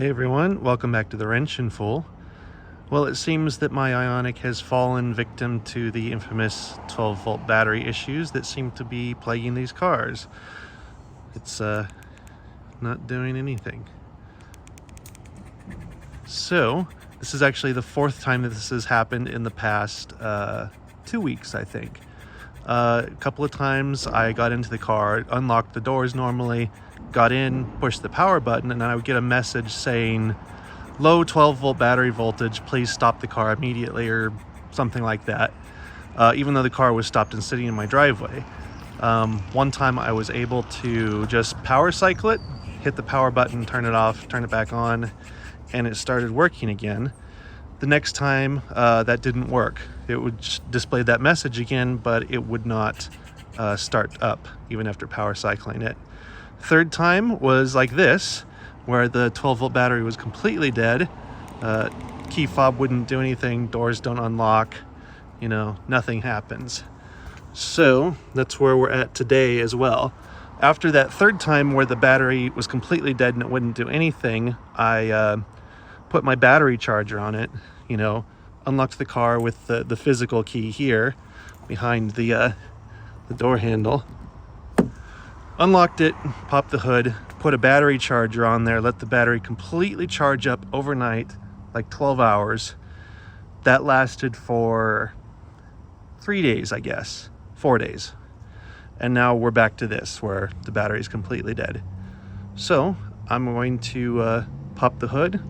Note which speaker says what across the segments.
Speaker 1: Hey everyone, welcome back to the Wrench and Fool. Well, it seems that my Ioniq has fallen victim to the infamous 12-volt battery issues that seem to be plaguing these cars. It's not doing anything. So, this is actually the fourth time that this has happened in the past 2 weeks, I think. A couple of times I got into the car, unlocked the doors normally, got in, pushed the power button, and then I would get a message saying, low 12-volt battery voltage, please stop the car immediately, or something like that, even though the car was stopped and sitting in my driveway. One time I was able to just power cycle it, hit the power button, turn it off, turn it back on, and it started working again. The next time that didn't work. It would display that message again, but it would not start up even after power cycling it. Third time was like this, where the 12-volt battery was completely dead. Key fob wouldn't do anything, doors don't unlock, nothing happens. So that's where we're at today as well. After that third time where the battery was completely dead and it wouldn't do anything, I put my battery charger on it, unlocked the car with the physical key here behind the door handle. Unlocked it, popped the hood, put a battery charger on there, let the battery completely charge up overnight, like 12 hours. That lasted for 3 days, I guess, 4 days. And now we're back to this, where the battery is completely dead. So I'm going to pop the hood,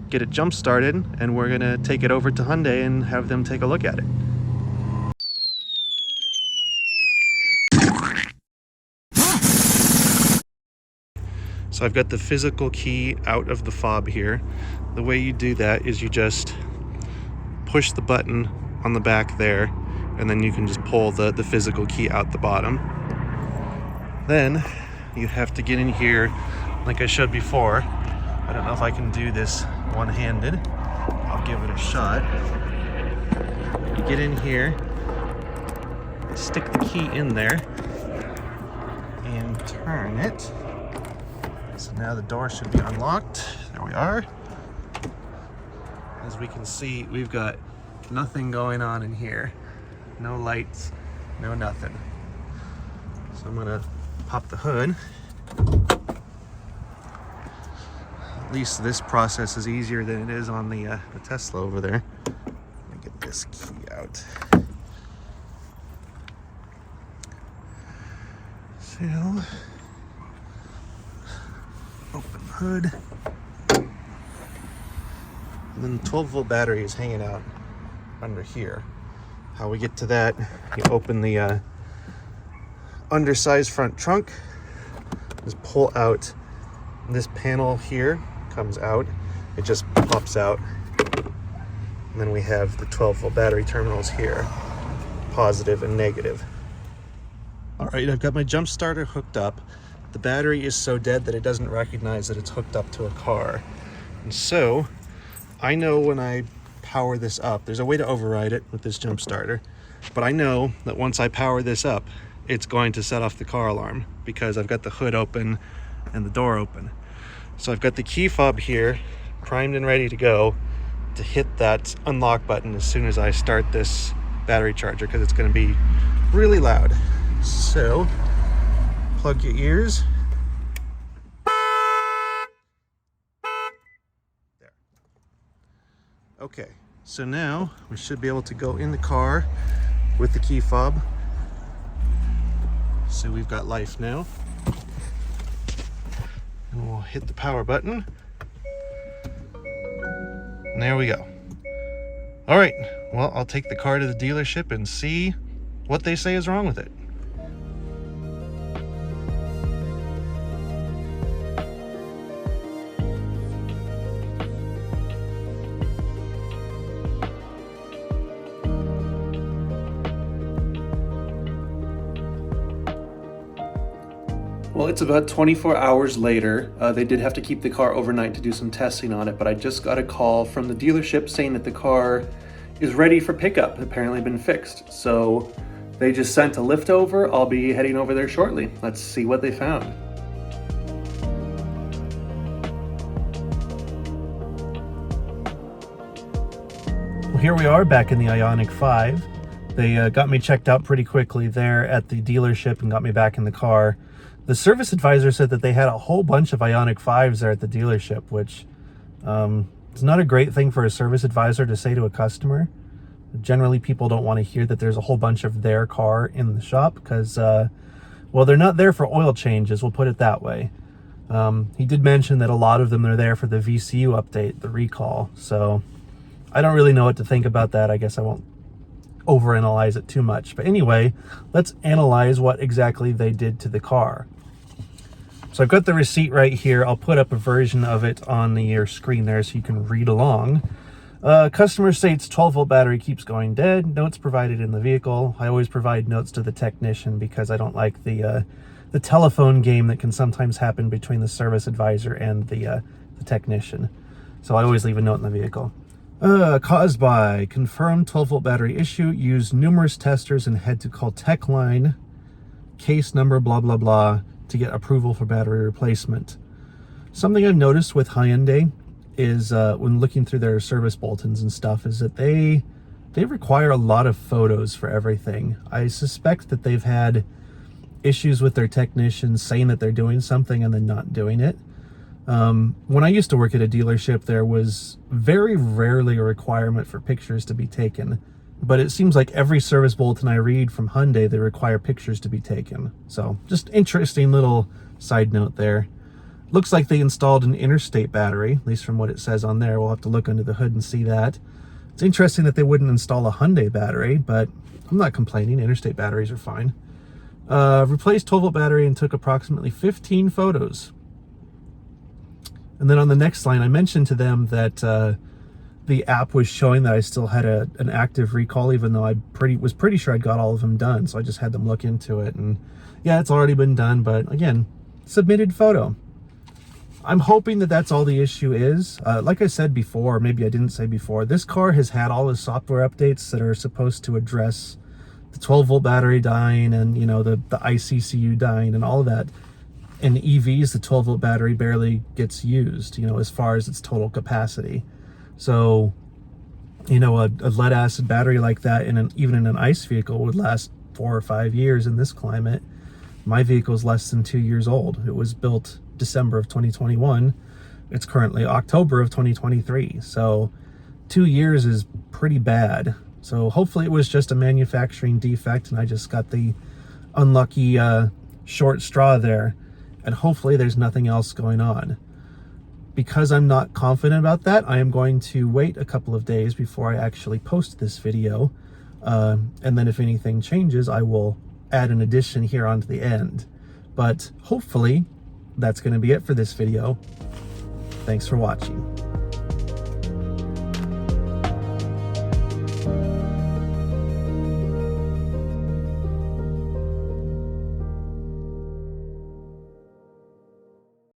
Speaker 1: get it jump started, and we're gonna take it over to Hyundai and have them take a look at it. So I've got the physical key out of the fob here. The way you do that is you just push the button on the back there, and then you can just pull the physical key out the bottom. Then you have to get in here like I showed before. I don't know if I can do this one-handed. I'll give it a shot. You get in here, stick the key in there, and turn it. So now the door should be unlocked. There we are. As we can see, we've got nothing going on in here. No lights, no nothing. So I'm gonna pop the hood. At least this process is easier than it is on the Tesla over there. Let me get this key out. So, open the hood. And then the 12-volt battery is hanging out under here. How we get to that, you open the undersized front trunk, just pull out this panel here, comes out, it just pops out. And then we have the 12-volt battery terminals here, positive and negative. All right, I've got my jump starter hooked up. The battery is so dead that it doesn't recognize that it's hooked up to a car. And so I know when I power this up, there's a way to override it with this jump starter, but I know that once I power this up, it's going to set off the car alarm because I've got the hood open and the door open. So I've got the key fob here, primed and ready to go to hit that unlock button as soon as I start this battery charger, because it's going to be really loud. So plug your ears. There. Okay, so now we should be able to go in the car with the key fob. So we've got life now. And we'll hit the power button. And there we go. All right, well, I'll take the car to the dealership and see what they say is wrong with it. Well, it's about 24 hours later. They did have to keep the car overnight to do some testing on it, but I just got a call from the dealership saying that the car is ready for pickup, apparently been fixed. So they just sent a lift over. I'll be heading over there shortly. Let's see what they found. Here we are back in the Ioniq 5. They got me checked out pretty quickly there at the dealership and got me back in the car. The service advisor said that they had a whole bunch of Ioniq 5s there at the dealership, which is not a great thing for a service advisor to say to a customer. Generally, people don't want to hear that there's a whole bunch of their car in the shop because, well, they're not there for oil changes, we'll put it that way. He did mention that a lot of them are there for the VCU update, the recall, so I don't really know what to think about that. I guess I won't overanalyze it too much. But anyway, let's analyze what exactly they did to the car. So I've got the receipt right here. I'll put up a version of it on your screen there so you can read along. Customer states 12-volt battery keeps going dead. Notes provided in the vehicle. I always provide notes to the technician because I don't like the telephone game that can sometimes happen between the service advisor and the technician. So I always leave a note in the vehicle. Caused by confirmed 12-volt battery issue. Use numerous testers and had to call tech line, case number, blah, blah, blah, to get approval for battery replacement. Something I've noticed with Hyundai is when looking through their service bulletins and stuff is that they require a lot of photos for everything. I suspect that they've had issues with their technicians saying that they're doing something and then not doing it. When I used to work at a dealership, there was very rarely a requirement for pictures to be taken, but it seems like every service bulletin I read from Hyundai, they require pictures to be taken. So just interesting little side note there. Looks like they installed an interstate battery, at least from what it says on there. We'll have to look under the hood and see that. It's interesting that they wouldn't install a Hyundai battery, but I'm not complaining. Interstate batteries are fine. Replaced 12-volt battery and took approximately 15 photos. And then on the next line, I mentioned to them that the app was showing that I still had an active recall, even though I was pretty sure I'd got all of them done. So I just had them look into it. And yeah, it's already been done. But again, submitted photo. I'm hoping that that's all the issue is. Like I said before, maybe I didn't say before, this car has had all the software updates that are supposed to address the 12-volt battery dying and, you know, the ICCU dying and all of that. In EVs, the 12-volt battery barely gets used, you know, as far as its total capacity. So, you know, a lead acid battery like that even in an ICE vehicle would last 4 or 5 years in this climate. My vehicle is less than 2 years old. It was built December of 2021. It's currently October of 2023. So 2 years is pretty bad. So hopefully it was just a manufacturing defect and I just got the unlucky short straw there. And hopefully there's nothing else going on. Because I'm not confident about that, I am going to wait a couple of days before I actually post this video. And then if anything changes, I will add an addition here onto the end. But hopefully that's going to be it for this video. Thanks for watching.